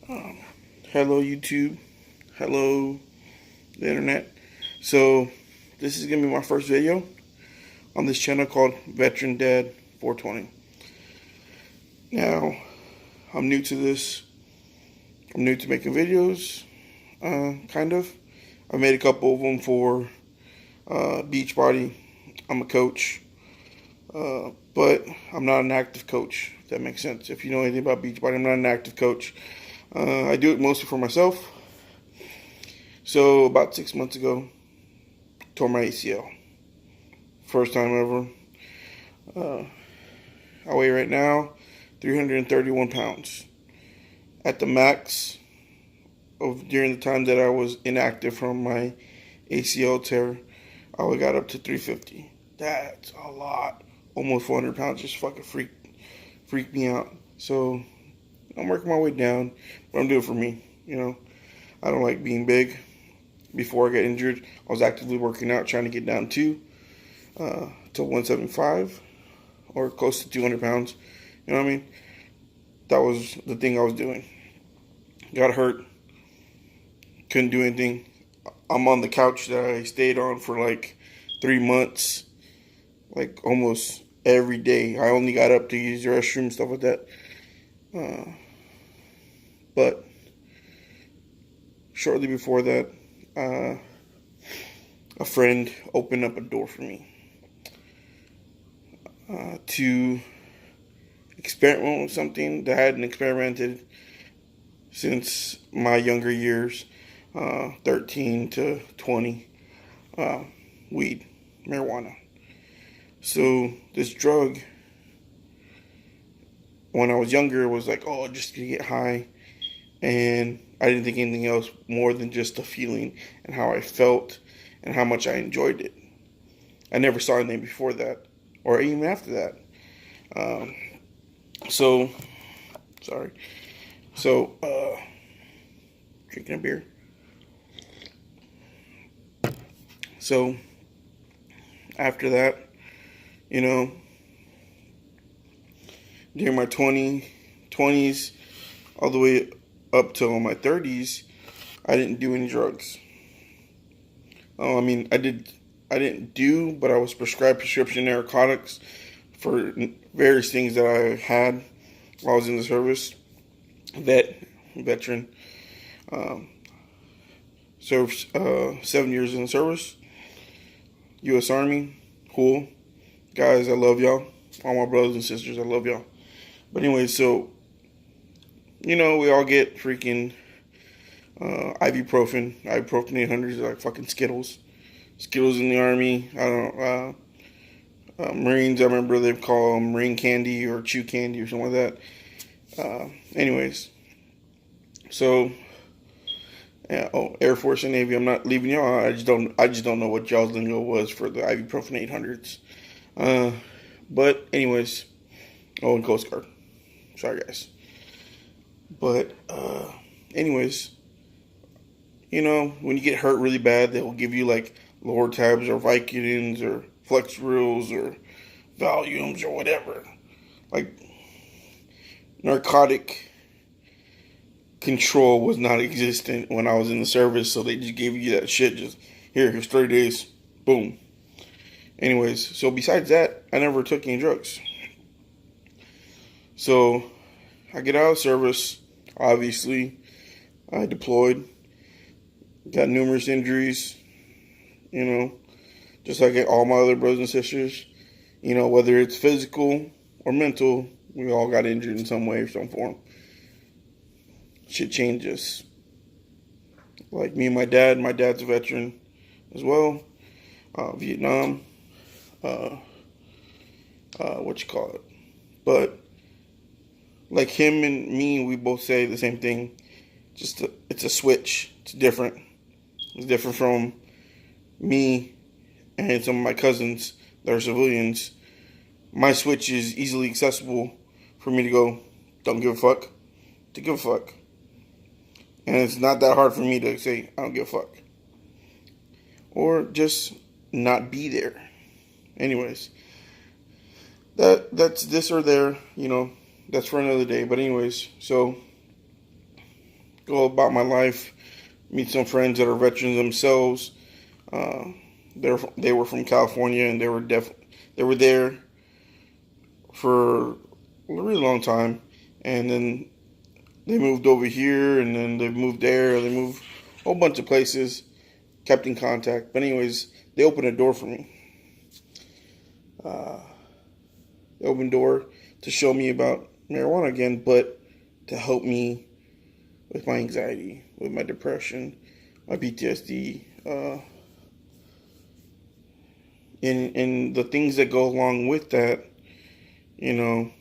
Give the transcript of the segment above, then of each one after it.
Um, Hello, YouTube. Hello, the internet. So, this is going to be my first video on this channel called VetDad 420. Now, I'm new to this. I'm new to making videos, kind of. I made a couple of them for Beachbody. I'm a coach, but I'm not an active coach, if that makes sense. If you know anything about Beachbody, I'm not an active coach. I do it mostly for myself. So about 6 months ago, tore my ACL. First time ever. I weigh right now 331 pounds. At the max of during the time that I was inactive from my ACL tear, I got up to 350. That's a lot. Almost 400 pounds just fucking freaked me out. So I'm working my way down, but I'm doing it for me. I don't like being big. Before I got injured, I was actively working out, trying to get down to 175 or close to 200 pounds. You know what I mean? That was the thing I was doing. Got hurt. Couldn't do anything. I'm on the couch that I stayed on for like 3 months, like almost every day. I only got up to use the restroom and stuff like that. But shortly before that, a friend opened up a door for me to experiment with something that I hadn't experimented since my younger years, 13 to 20, weed, marijuana. So this drug, when I was younger, was like, oh, just to get high. And I didn't think anything else more than just the feeling and how I felt and how much I enjoyed it. I never saw anything before that or even after that. So, drinking a beer. So, after that, during my 20s, all the way up till my 30s, I didn't do any drugs. I didn't do, but I was prescribed prescription narcotics for various things that I had while I was in the service. Veteran. Served 7 years in the service. U.S. Army. Cool. Guys, I love y'all. All my brothers and sisters, I love y'all. But anyway, so, we all get freaking ibuprofen 800s are like fucking Skittles. Skittles in the Army. I don't know. Marines, I remember they call them Marine candy or chew candy or something like that. Anyways, so Air Force and Navy. I'm not leaving y'all. I just don't know what y'all's lingo was for the ibuprofen 800s. But anyways, and Coast Guard. Sorry guys. But anyways, when you get hurt really bad, they will give you like Lortabs or Vicodins or Flexerils or Valiums or whatever. Like, narcotic control was not existent when I was in the service, so they just gave you that shit. Just here's 30 days, boom. Anyways, so besides that, I never took any drugs. So I get out of service. Obviously, I deployed. Got numerous injuries, just like all my other brothers and sisters. Whether it's physical or mental, we all got injured in some way or some form. Shit changes. Like me and my dad's a veteran as well. Vietnam. But like him and me, we both say the same thing. It's a switch. It's different. It's different from me and some of my cousins that are civilians. My switch is easily accessible for me to go, don't give a fuck, to give a fuck. And it's not that hard for me to say, I don't give a fuck. Or just not be there. Anyways, that's this or there, that's for another day. But anyways, so go about my life, meet some friends that are veterans themselves. Uh, they were from California, and they were there for a really long time, and then they moved over here, and then they moved there. They moved a whole bunch of places. Kept in contact, but anyways, they opened a door for me. Uh, they opened a door to show me about marijuana again, but to help me with my anxiety, with my depression, my PTSD, and the things that go along with that. You know,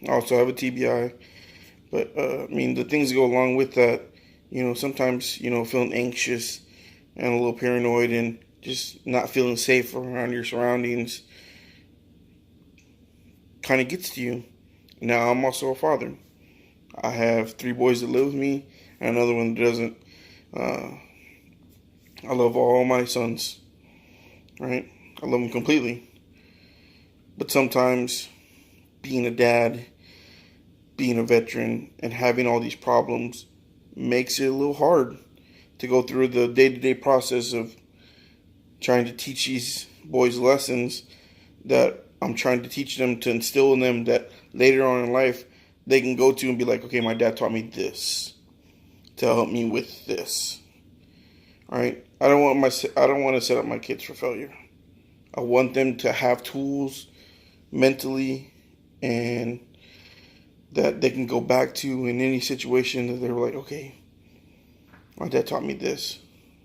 I also have a TBI, but I mean, the things that go along with that. You know, sometimes, you know, feeling anxious and a little paranoid and just not feeling safe around your surroundings kind of gets to you. Now, I'm also a father. I have 3 boys that live with me and another one that doesn't. Uh, I love all my sons, right? I love them completely. But sometimes being a dad, being a veteran, and having all these problems makes it a little hard to go through the day-to-day process of trying to teach these boys lessons that I'm trying to teach them, to instill in them, that later on in life they can go to and be like, okay, my dad taught me this to help me with this. All right, I don't want to set up my kids for failure. I want them to have tools mentally and that they can go back to in any situation that they're like, okay, my dad taught me this.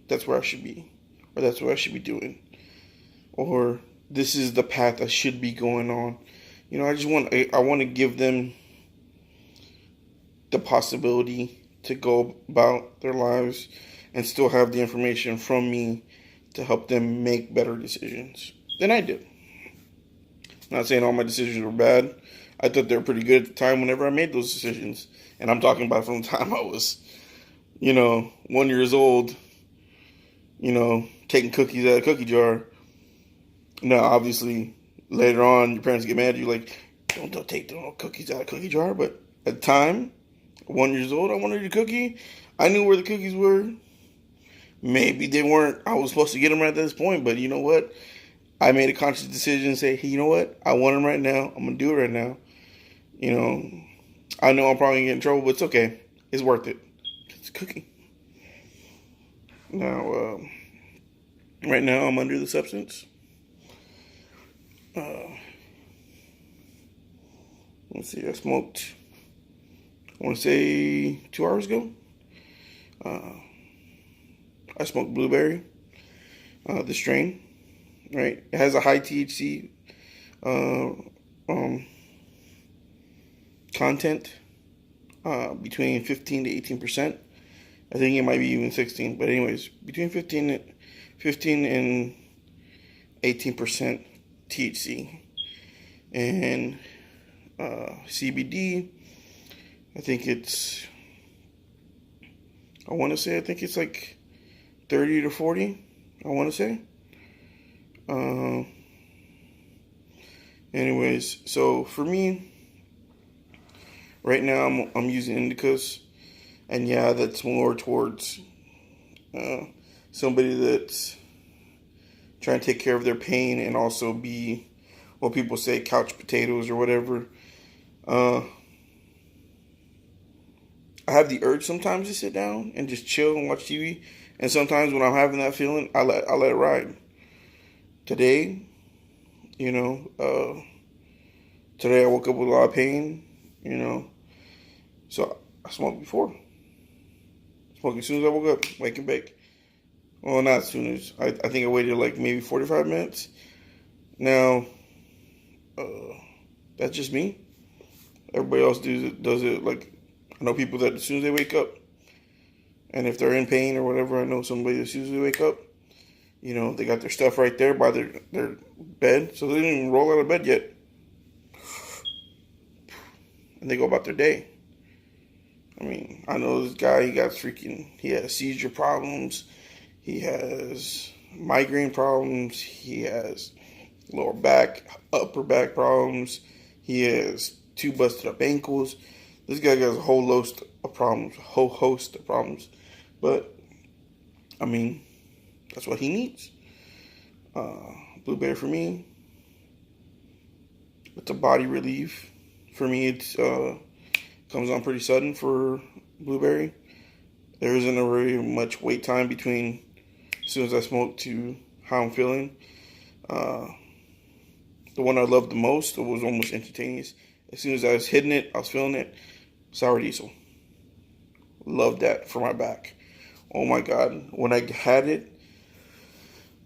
That's where I should be, or that's what I should be doing, or this is the path I should be going on. You know, I want to give them the possibility to go about their lives and still have the information from me to help them make better decisions than I did. Not saying all my decisions were bad. I thought they were pretty good at the time whenever I made those decisions. And I'm talking about from the time I was, 1 year old, taking cookies out of a cookie jar. Now, obviously, later on, your parents get mad at you, like, don't take no cookies out of a cookie jar. But at the time, 1 year old, I wanted a cookie. I knew where the cookies were. Maybe they weren't, I was supposed to get them right at this point, but you know what? I made a conscious decision and say, hey, you know what? I want them right now. I'm going to do it right now. I know I'm probably going to get in trouble, but it's okay. It's worth it. It's a cookie. Now, right now I'm under the substance. Let's see, I smoked, I want to say 2 hours ago. I smoked blueberry, the strain, right? It has a high THC content, between 15 to 18%. I think it might be even 16, but anyways, between 15 and 18% THC. And CBD, I think it's like 30 to 40, I want to say. Anyways, so for me, right now I'm using indicas, and yeah, that's more towards somebody that's trying to take care of their pain and also be what people say couch potatoes or whatever. I have the urge sometimes to sit down and just chill and watch TV, and sometimes when I'm having that feeling, I let it ride. Today, today I woke up with a lot of pain, so I smoked before. Smoked as soon as I woke up, wake and bake. Well, not as soon as. I think I waited like maybe 45 minutes. Now, that's just me. Everybody else does it like, I know people that as soon as they wake up, and if they're in pain or whatever, I know somebody as soon as they wake up, they got their stuff right there by their bed, so they didn't even roll out of bed yet. And they go about their day. I mean, I know this guy, he has seizure problems, he has migraine problems, he has lower back, upper back problems, he has 2 busted up ankles. This guy has a whole host of problems, a whole host of problems. But, I mean, that's what he needs. Blueberry for me, it's a body relief. For me, it's comes on pretty sudden for blueberry. There isn't a very much wait time between as soon as I smoke to how I'm feeling. The one I loved the most, it was almost instantaneous. As soon as I was hitting it, I was feeling it. Sour diesel. Loved that for my back. Oh my God. When I had it,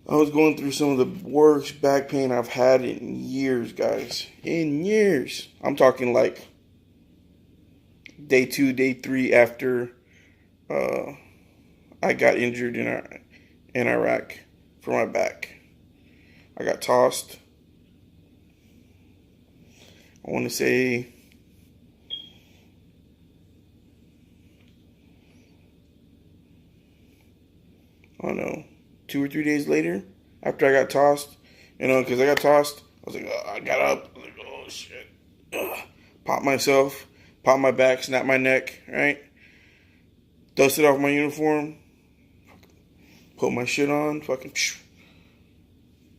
I was going through some of the worst back pain I've had in years, guys. In years. I'm talking like day 2, day 3 after I got injured in Iraq for my back. I got tossed. I want to say I don't know, 2 or 3 days later, after I got tossed, because I got tossed, I was like, I got up, I was like, oh shit, pop myself, pop my back, snap my neck, right? Dusted off my uniform, put my shit on, fucking,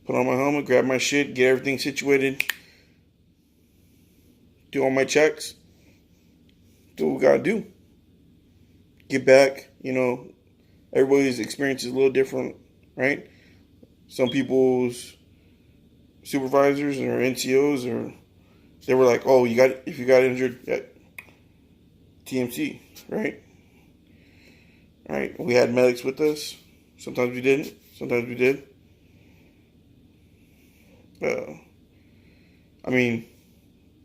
put on my helmet, grab my shit, get everything situated, do all my checks, do what we gotta do. Get back, everybody's experience is a little different, right? Some people's supervisors or NCOs they were like, oh, if you got injured at TMC, right? Right? We had medics with us. Sometimes we didn't. Sometimes we did.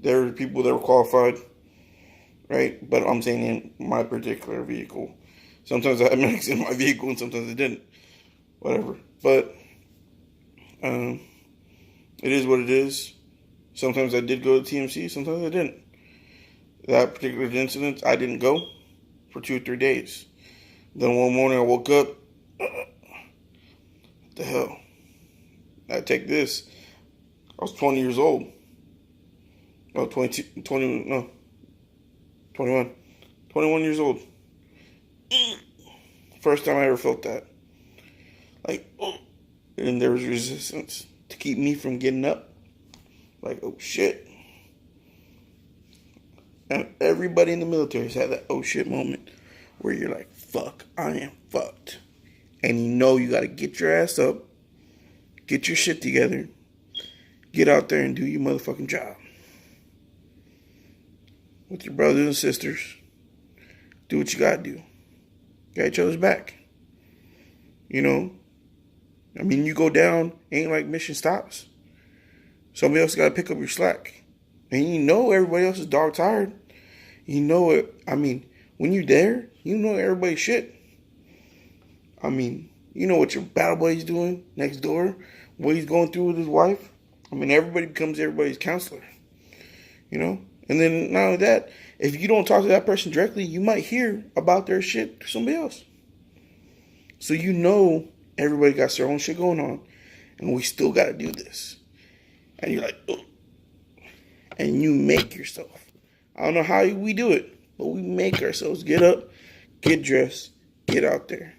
There were people that were qualified, right? But I'm saying in my particular vehicle. Sometimes I had medics in my vehicle and sometimes I didn't. Whatever. But it is what it is. Sometimes I did go to TMC, sometimes I didn't. That particular incident, I didn't go for 2 or 3 days. Then one morning I woke up. What the hell? I take this. I was 20 years old. No, 21 years old. First time I ever felt that. And there was resistance to keep me from getting up. Like, oh shit. And everybody in the military has had that oh shit moment where you're like, fuck, I am fucked. And you gotta get your ass up, get your shit together, get out there and do your motherfucking job. With your brothers and sisters, do what you gotta do. Got each other's back. You go down, ain't like mission stops. Somebody else gotta pick up your slack. And everybody else is dog tired. When you're there, everybody's shit. What your battle buddy's doing next door, what he's going through with his wife. Everybody becomes everybody's counselor. And then not only that, if you don't talk to that person directly, you might hear about their shit to somebody else. So everybody got their own shit going on, and we still got to do this. And you're like, ugh. And you make yourself. I don't know how we do it, but we make ourselves get up, get dressed, get out there.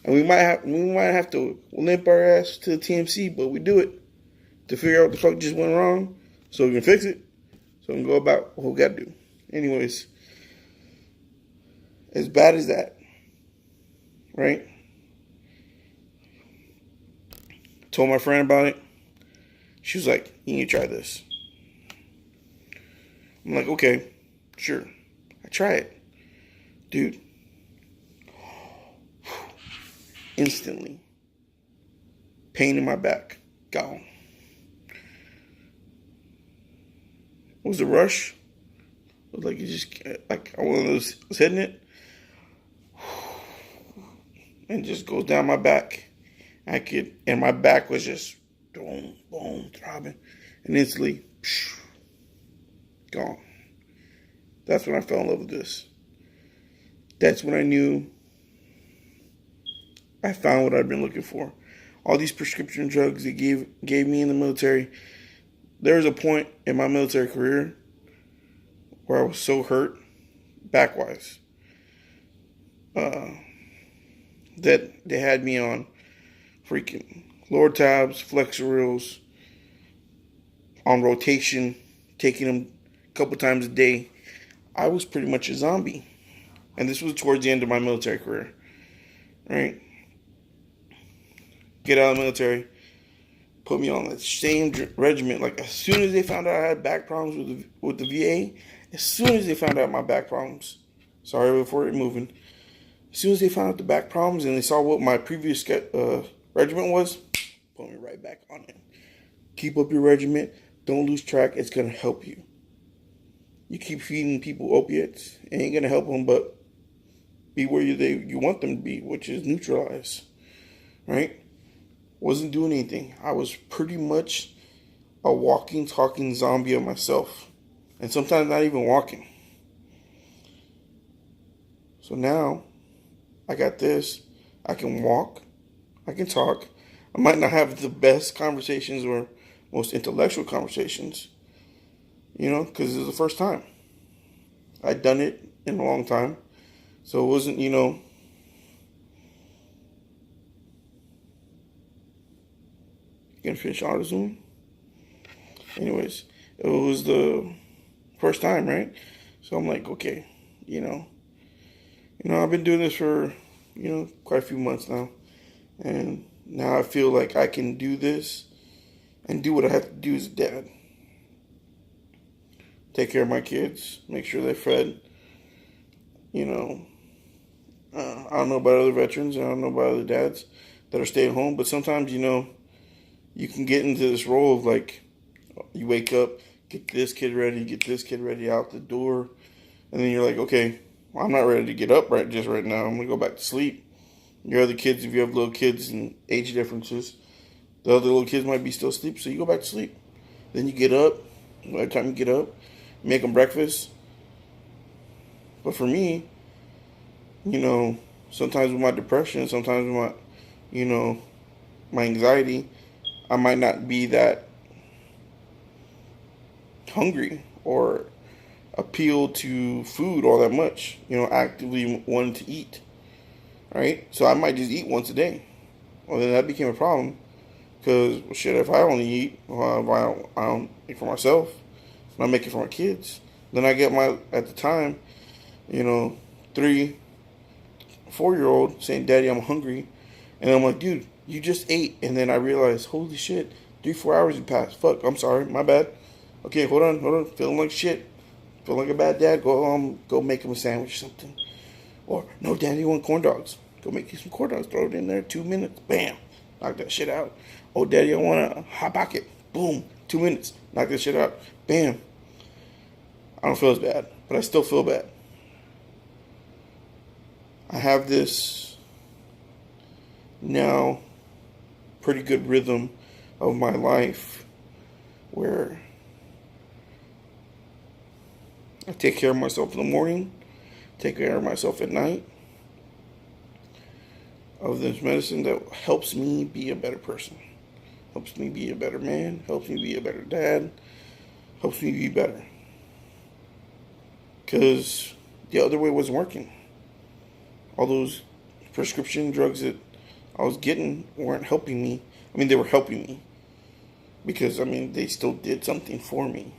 And we might have to limp our ass to the TMC, but we do it to figure out what the fuck just went wrong, so we can fix it, so we can go about what we got to do. Anyways, as bad as that, right? Told my friend about it. She was like, you need to try this. I'm like, okay, sure. I try it. Dude. Instantly. Pain in my back. Gone. It was a rush. It was like you just, like one of those, was hitting it. And it just goes down my back. And my back was just boom, boom, throbbing. And instantly, gone. That's when I fell in love with this. That's when I knew I found what I'd been looking for. All these prescription drugs they gave me in the military. There was a point in my military career where I was so hurt, back-wise. uh, that they had me on freaking lower tabs, flexor reels, on rotation, taking them a couple times a day. I was pretty much a zombie. And this was towards the end of my military career, right? Get out of the military, put me on the same regiment. Like, as soon as they found out I had back problems with the VA, as soon as they found out my back problems, sorry before moving, as soon as they found out the back problems and they saw what my previous regiment was, put me right back on it. Keep up your regiment. Don't lose track. It's going to help you. You keep feeding people opiates, it ain't going to help them, but be where you want them to be, which is neutralized, right? Wasn't doing anything. I was pretty much a walking, talking zombie of myself. And sometimes not even walking. So now, I got this. I can walk. I can talk. I might not have the best conversations or most intellectual conversations, because it's the first time. I'd done it in a long time. So it wasn't, gonna finish AutoZoom. Anyways, it was the first time, right? So I'm like, okay, I've been doing this for, quite a few months now. And now I feel like I can do this and do what I have to do as a dad. Take care of my kids, make sure they're fed. I don't know about other veterans, I don't know about other dads that are staying home, but sometimes, you can get into this role of like, you wake up, get this kid ready out the door, and then you're like, okay, well, I'm not ready to get up right now. I'm gonna go back to sleep. Your other kids, if you have little kids and age differences, the other little kids might be still asleep, so you go back to sleep. Then you get up. By the time you get up, make them breakfast. But for me, sometimes with my depression, sometimes with my, my anxiety, I might not be that hungry or appeal to food all that much, actively wanting to eat, right? So I might just eat once a day. Well, then that became a problem because, well, shit, if I only eat, if I don't eat for myself, and I make it for my kids, then I get at the time, 3, 4-year-old saying, Daddy, I'm hungry. And I'm like, dude, you just ate. And then I realized, holy shit, 3-4 hours have passed. Fuck, I'm sorry, my bad. Okay, hold on. Feeling like shit. Feeling like a bad dad. Go make him a sandwich or something. Or, no, Daddy, you want corn dogs? Go make you some corn dogs. Throw it in there. 2 minutes. Bam. Knock that shit out. Oh, Daddy, I want a hot pocket. Boom. 2 minutes. Knock that shit out. Bam. I don't feel as bad, but I still feel bad. I have this now pretty good rhythm of my life where I take care of myself in the morning, take care of myself at night, of this medicine that helps me be a better person, helps me be a better man, helps me be a better dad, helps me be better. Because the other way wasn't working. All those prescription drugs that I was getting weren't helping me. I mean, they were helping me. Because, they still did something for me.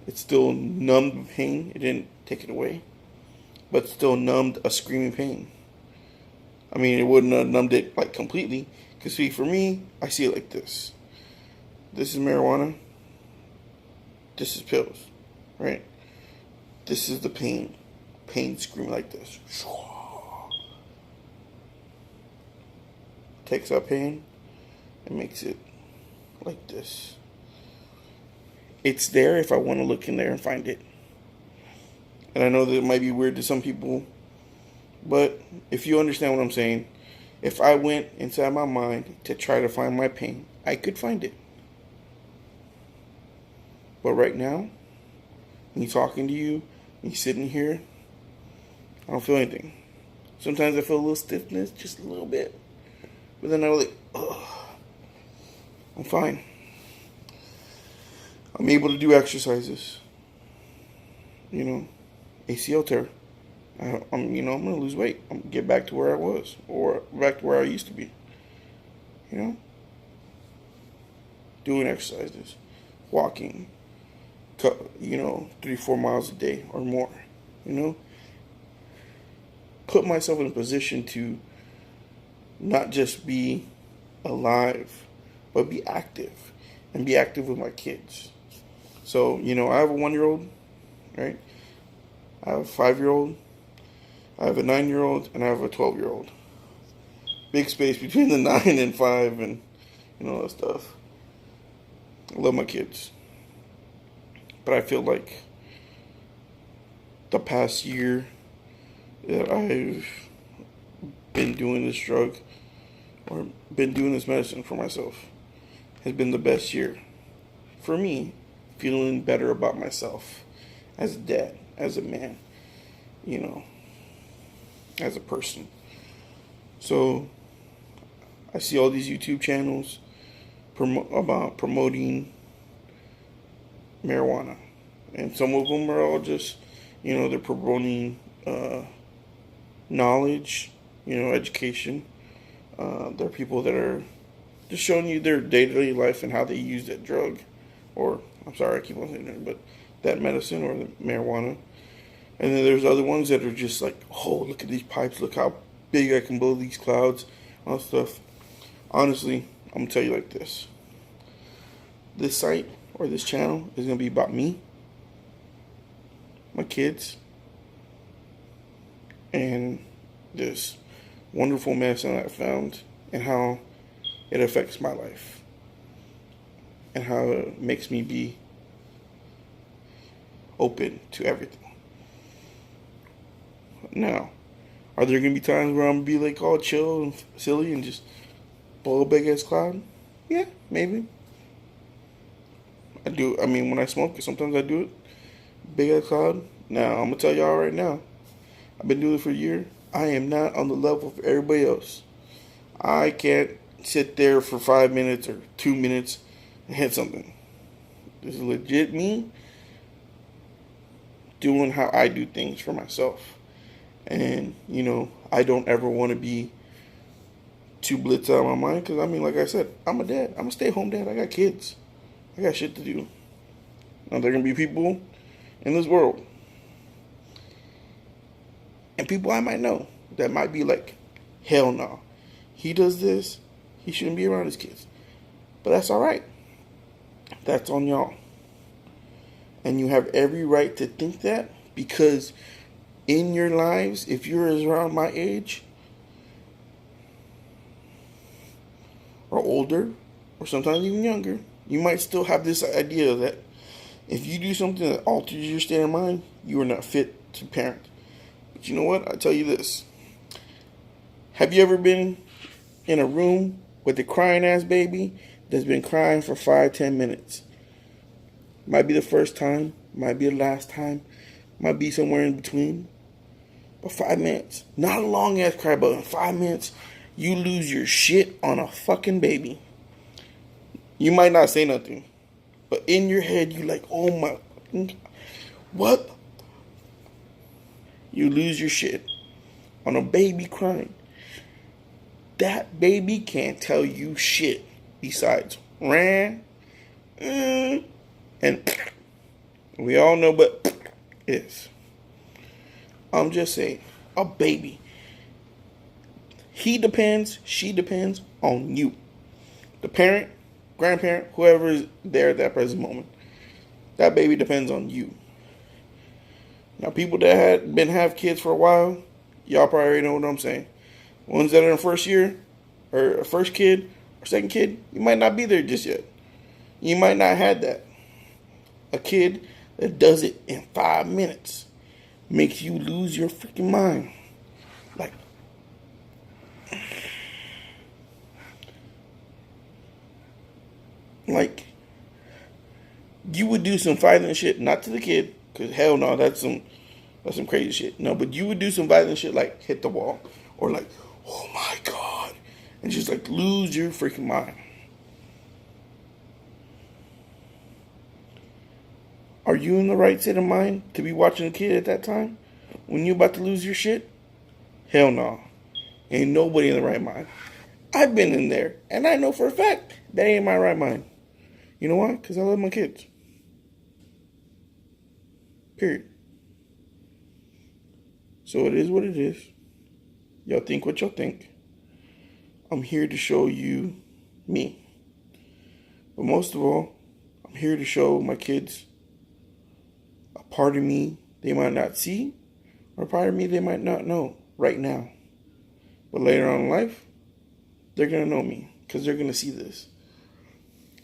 It still numbed the pain. It didn't take it away. But still numbed a screaming pain. It wouldn't have numbed it, like, completely. Because, see, for me, I see it like this. This is marijuana. This is pills. Right? This is the pain. Pain screaming like this. Takes that pain and makes it like this. It's there if I want to look in there and find it. And I know that it might be weird to some people, but if you understand what I'm saying, if I went inside my mind to try to find my pain, I could find it. But right now, me talking to you, me sitting here, I don't feel anything. Sometimes I feel a little stiffness, just a little bit. But then I'm like, ugh, I'm fine. I'm able to do exercises. ACL tear. I'm gonna lose weight. I'm gonna get back to where I was, or back to where I used to be. You know, doing exercises, walking, 3-4 miles a day or more. You know, put myself in a position to not just be alive, but be active, and be active with my kids. So, I have a 1-year-old, right? I have a 5-year-old, I have a 9-year-old, and I have a 12-year-old. Big space between the 9 and 5 and, all that stuff. I love my kids. But I feel like the past year that I've been doing this drug, or been doing this medicine for myself, has been the best year. For me, feeling better about myself as a dad, as a man, as a person. So, I see all these YouTube channels about promoting marijuana. And some of them are all just, they're promoting knowledge, education. There are people that are just showing you their day-to-day life and how they use that drug. Or, I'm sorry, I keep on saying that, but that medicine or the marijuana. And then there's other ones that are just like, oh, look at these pipes, look how big I can blow these clouds, all that stuff. Honestly, I'm going to tell you like this. This site or this channel is going to be about me, my kids, and this wonderful medicine I found, and how it affects my life, and how it makes me be open to everything. Now, are there going to be times where I'm going to be like all chill and silly and just blow a big ass cloud? Yeah, maybe. I do. I mean, when I smoke, sometimes I do it. Big ass cloud. Now, I'm going to tell y'all right now. I've been doing it for a year. I am not on the level of everybody else. I can't sit there for 5 minutes or 2 minutes and hit something. This is legit me doing how I do things for myself. And, I don't ever want to be too blitzed out of my mind. Because, like I said, I'm a dad. I'm a stay-at-home dad. I got kids. I got shit to do. Now, there are going to be people in this world, and people I might know, that might be like, hell no. He does this. He shouldn't be around his kids. But that's all right. That's on y'all. And you have every right to think that, because in your lives, if you're around my age, or older, or sometimes even younger, you might still have this idea that if you do something that alters your state of mind, you are not fit to parent. But you know what? I tell you this. Have you ever been in a room with a crying ass baby that's been crying for 5-10 minutes? Might be the first time, might be the last time, might be somewhere in between. But 5 minutes, not a long ass cry, but in 5 minutes, you lose your shit on a fucking baby. You might not say nothing, but in your head, you like, oh my, what? You lose your shit on a baby crying. That baby can't tell you shit besides ran, and we all know what is. I'm just saying, a baby. She depends on you. The parent, grandparent, whoever is there at that present moment. That baby depends on you. Now, people that have kids for a while, y'all probably already know what I'm saying. Ones that are in first year, or first kid, or second kid, you might not be there just yet. You might not have that. A kid that does it in 5 minutes makes you lose your freaking mind. Like, you would do some violent shit, not to the kid, because hell no, that's some crazy shit. No, but you would do some violent shit like hit the wall, or like, oh my God, and just like lose your freaking mind. Are you in the right state of mind to be watching a kid at that time? when you about to lose your shit, hell no. Ain't nobody in the right mind. I've been in there, and I know for a fact that ain't my right mind. You know why? Because I love my kids. Period. So it is what it is. Y'all think what y'all think. I'm here to show you me. But most of all, I'm here to show my kids a part of me they might not see, or a part of me they might not know right now. But later on in life, they're going to know me because they're going to see this.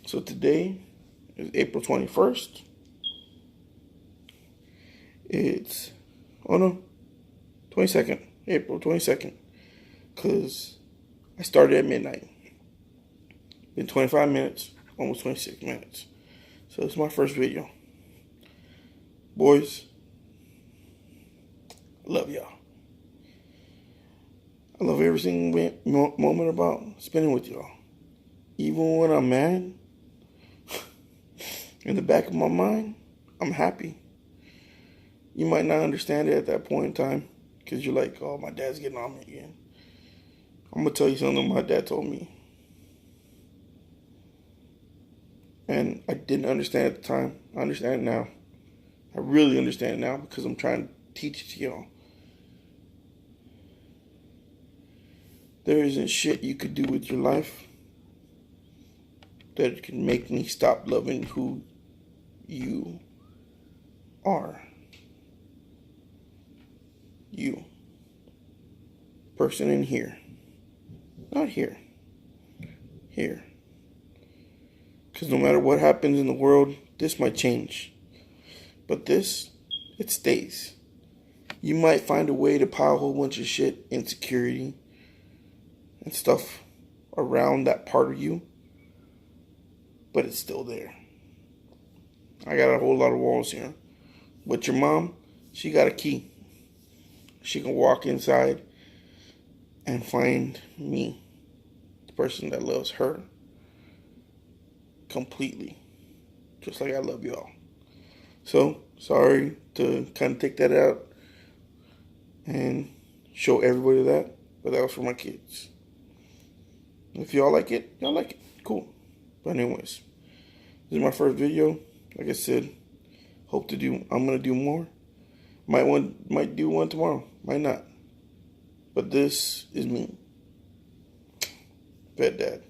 So today is April 21st. It's, 22nd. April 22nd. Because I started at midnight. Been 25 minutes, almost 26 minutes. So it's my first video. Boys, I love y'all. I love every single moment about spending with y'all. Even when I'm mad, in the back of my mind, I'm happy. You might not understand it at that point in time because you're like, oh, my dad's getting on me again. I'm going to tell you something my dad told me. And I didn't understand at the time. I understand it now. I really understand it now because I'm trying to teach it to y'all. There isn't shit you could do with your life that can make me stop loving who you are. You. Person in here. Not here. Here. Because no matter what happens in the world, this might change. But this, it stays. You might find a way to pile a whole bunch of shit, insecurity, and stuff around that part of you. But it's still there. I got a whole lot of walls here. But your mom, she got a key. She can walk inside and find me, the person that loves her completely, just like I love y'all. So, sorry to kind of take that out and show everybody that, but that was for my kids. If y'all like it, y'all like it. Cool. But anyways, this is my first video. Like I said, I'm gonna do more. Might do one tomorrow. Might not. But this is me. VetDad.